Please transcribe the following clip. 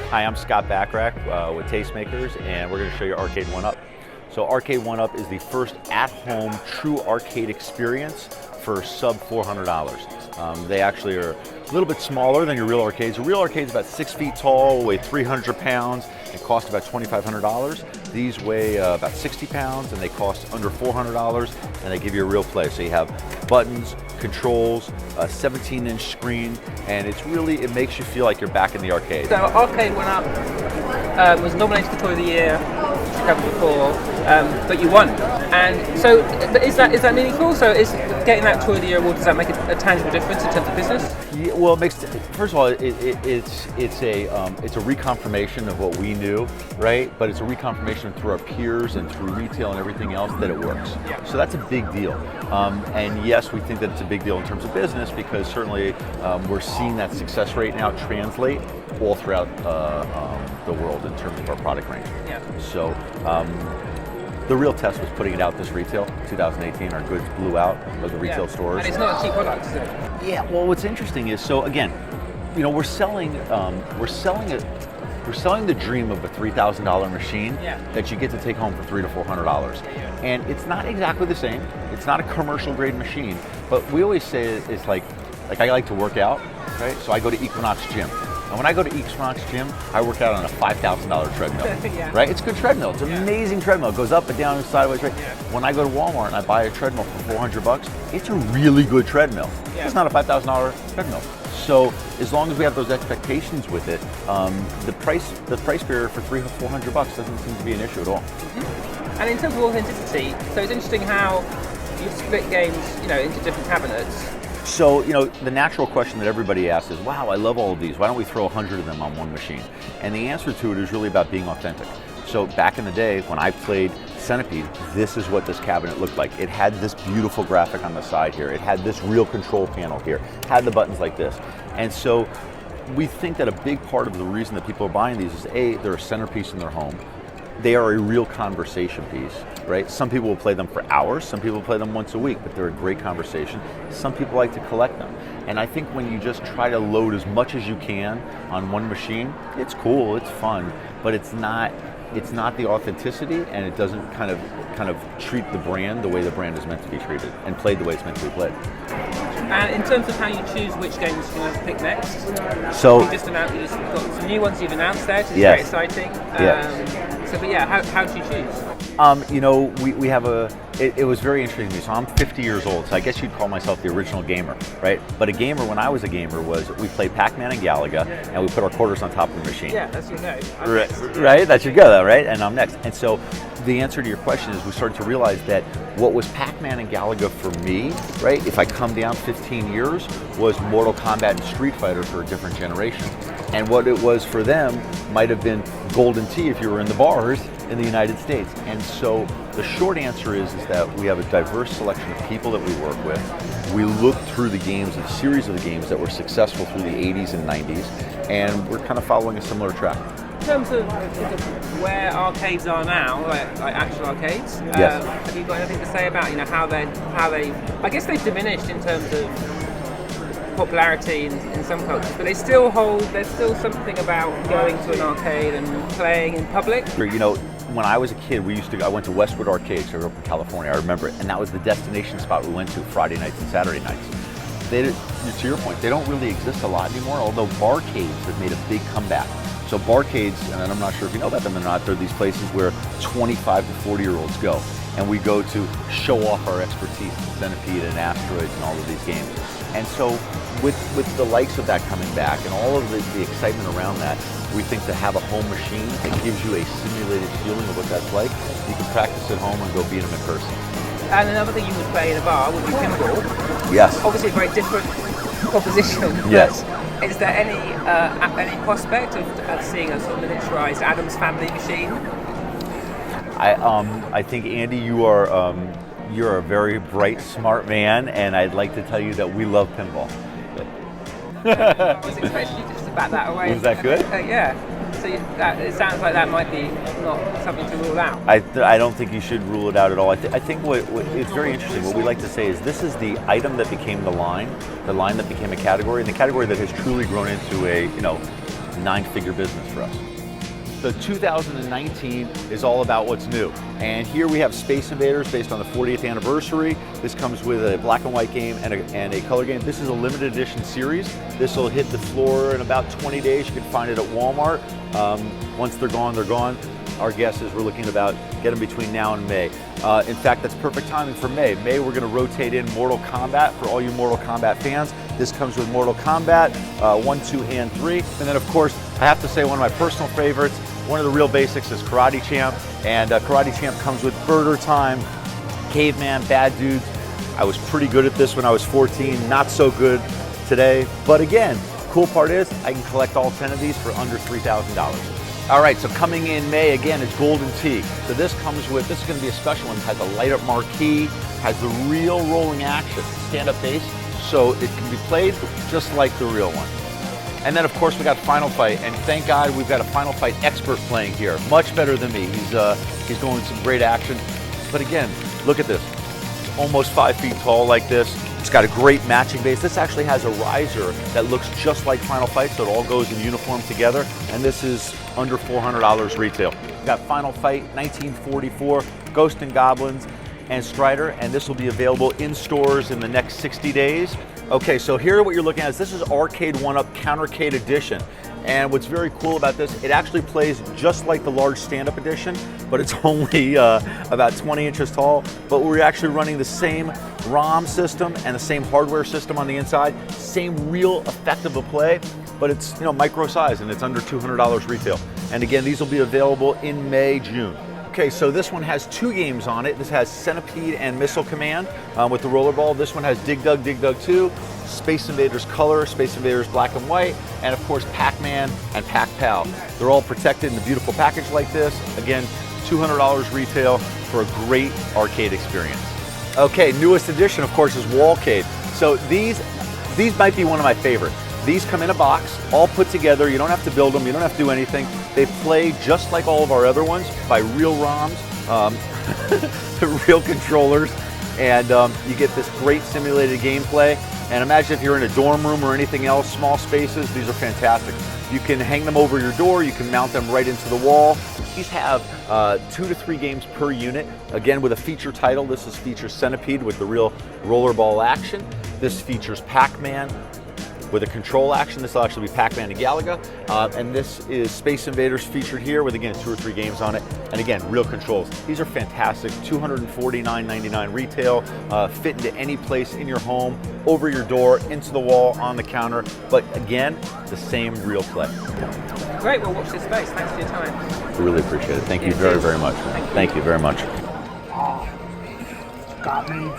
Hi, I'm Scott Bachrach with Tastemakers, and we're going to show you Arcade 1-Up. So Arcade 1-Up is the first at-home true arcade experience for sub $400. They actually are a little bit smaller than your real arcades. A real arcade is about 6 feet tall, weigh 300 pounds, and cost about $2,500. These weigh about 60 pounds, and they cost under $400, and they give you a real play. So you have buttons, controls, a 17-inch screen, and it makes you feel like you're back in the arcade. So Arcade 1-Up was nominated for Toy of the Year, which you covered before, but you won. And so, is that meaningful? So, is getting that Toy of the Year award, does that make a tangible difference in terms of business? Yeah, well, first of all, it's a reconfirmation of what we knew, right? But it's a reconfirmation through our peers and through retail and everything else that it works. Yeah. So that's a big deal. And yes, we think that it's a big deal in terms of business because certainly we're seeing that success rate now translate all throughout the world in terms of our product range. Yeah. So the real test was putting it out this retail, 2018. Our goods blew out of the retail stores. And it's not a cheap product, is it? Yeah. Well, what's interesting is, so again, we're selling the dream of a $3,000 machine that you get to take home for $300 to $400. And it's not exactly the same. It's not a commercial grade machine, but we always say it's like I like to work out, right? So I go to Equinox Gym. And when I go to Equinox Gym, I work out on a $5,000 treadmill, right? It's a good treadmill. It's an amazing treadmill. It goes up and down and sideways, right? Yeah. When I go to Walmart and I buy a treadmill for $400, it's a really good treadmill. Yeah. It's not a $5,000 treadmill. So as long as we have those expectations with it, the price barrier for $300 to $400 doesn't seem to be an issue at all. Mm-hmm. And in terms of authenticity, so it's interesting how you split games, into different cabinets. So, the natural question that everybody asks is, wow, I love all of these. Why don't we throw 100 of them on one machine? And the answer to it is really about being authentic. So back in the day, when I played Centipede, this is what this cabinet looked like. It had this beautiful graphic on the side here. It had this real control panel here. It had the buttons like this. And so we think that a big part of the reason that people are buying these is, A, they're a centerpiece in their home. They are a real conversation piece, right? Some people will play them for hours, some people play them once a week, but they're a great conversation. Some people like to collect them. And I think when you just try to load as much as you can on one machine, it's cool, it's fun, but it's not the authenticity, and it doesn't kind of treat the brand the way the brand is meant to be treated and played the way it's meant to be played. And in terms of how you choose which games you're going to pick next, so you've got some new ones you've announced there, which is yes. very exciting. Yes. How do you choose? We have it was very interesting to me. So I'm 50 years old, so I guess you'd call myself the original gamer, right? But a gamer, when I was a gamer, was we played Pac-Man and Galaga, and we put our quarters on top of the machine. Yeah, that's your go. Right? That's your go, though, right? And I'm next. And so the answer to your question is we started to realize that what was Pac-Man and Galaga for me, right, if I come down 15 years, was Mortal Kombat and Street Fighter for a different generation. And what it was for them might have been Golden Tee if you were in the bars in the United States. And so the short answer is that we have a diverse selection of people that we work with. We look through the games, a series of the games that were successful through the 80s and 90s, and we're kind of following a similar track. In terms of where arcades are now, like actual arcades, yes. Have you got anything to say about how they? I guess they've diminished in terms of popularity in some cultures, but there's still something about going to an arcade and playing in public. When I was a kid, I went to Westwood Arcade, so I grew up in California, I remember it, and that was the destination spot we went to Friday nights and Saturday nights. To your point, they don't really exist a lot anymore, although barcades have made a big comeback. So barcades, and I'm not sure if you know about them or not, they're these places where 25 to 40-year-olds go, and we go to show off our expertise in Centipede and Asteroids and all of these games. And so with the likes of that coming back and all of the excitement around that, we think to have a home machine that gives you a simulated feeling of what that's like, you can practice at home and go beat them in person. And another thing you would play in a bar would be pinball. Yes. Obviously a very different proposition. Yes. Is there any prospect of seeing a sort of miniaturized Addams Family machine? I think, Andy, you're a very bright, smart man, and I'd like to tell you that we love pinball. I was expecting you just to bat that away. Was that good? Yeah. So it sounds like that might be not something to rule out. I don't think you should rule it out at all. I think what it's very interesting. What we like to say is this is the item that became the line that became a category, and the category that has truly grown into a 9-figure business for us. So 2019 is all about what's new. And here we have Space Invaders based on the 40th anniversary. This comes with a black and white game and a color game. This is a limited edition series. This will hit the floor in about 20 days. You can find it at Walmart. Once they're gone, they're gone. Our guess is we're looking to get them between now and May. In fact, that's perfect timing for May. May, we're gonna rotate in Mortal Kombat for all you Mortal Kombat fans. This comes with Mortal Kombat 1, 2, and 3. And then of course, I have to say one of my personal favorites, one of the real basics is Karate Champ. And Karate Champ comes with Burger Time, Caveman, Bad Dudes. I was pretty good at this when I was 14, not so good today. But again, cool part is I can collect all 10 of these for under $3,000. All right, so coming in May, again, it's Golden Tee. So this is gonna be a special one. It has a light up marquee, has the real rolling action, stand up base, so it can be played just like the real one. And then of course we got Final Fight, and thank God we've got a Final Fight expert playing here, much better than me. He's going with some great action. But again, look at this, almost 5 feet tall like this. It's got a great matching base. This actually has a riser that looks just like Final Fight, so it all goes in uniform together. And this is under $400 retail. We've got Final Fight 1944, Ghost and Goblins, and Strider, and this will be available in stores in the next 60 days. Okay, so here what you're looking at is this is Arcade 1-Up Countercade Edition. And what's very cool about this, it actually plays just like the large stand-up edition, but it's only about 20 inches tall. But we're actually running the same ROM system and the same hardware system on the inside, same real effect of a play, but it's micro size and it's under $200 retail. And again, these will be available in May, June. Okay, so this one has 2 games on it. This has Centipede and Missile Command with the rollerball. This one has Dig Dug 2, Space Invaders Color, Space Invaders Black and White, and of course Pac-Man and Pac-Pal. They're all protected in a beautiful package like this. Again, $200 retail for a great arcade experience. Okay, newest edition of course is Wallcade. So these might be one of my favorites. These come in a box, all put together. You don't have to build them, you don't have to do anything. They play just like all of our other ones by real ROMs, real controllers, and you get this great simulated gameplay. And imagine if you're in a dorm room or anything else, small spaces, these are fantastic. You can hang them over your door, you can mount them right into the wall. These have 2 to 3 games per unit. Again, with a feature title, this features Centipede with the real rollerball action. This features Pac-Man with a control action. This will actually be Pac-Man and Galaga. And this is Space Invaders featured here with, again, 2 or 3 games on it. And again, real controls. These are fantastic, $249.99 retail, fit into any place in your home, over your door, into the wall, on the counter. But again, the same real play. Great, well watch this space. Thanks for your time. I really appreciate it. Thank you very, very much. Thank you very much. Got me.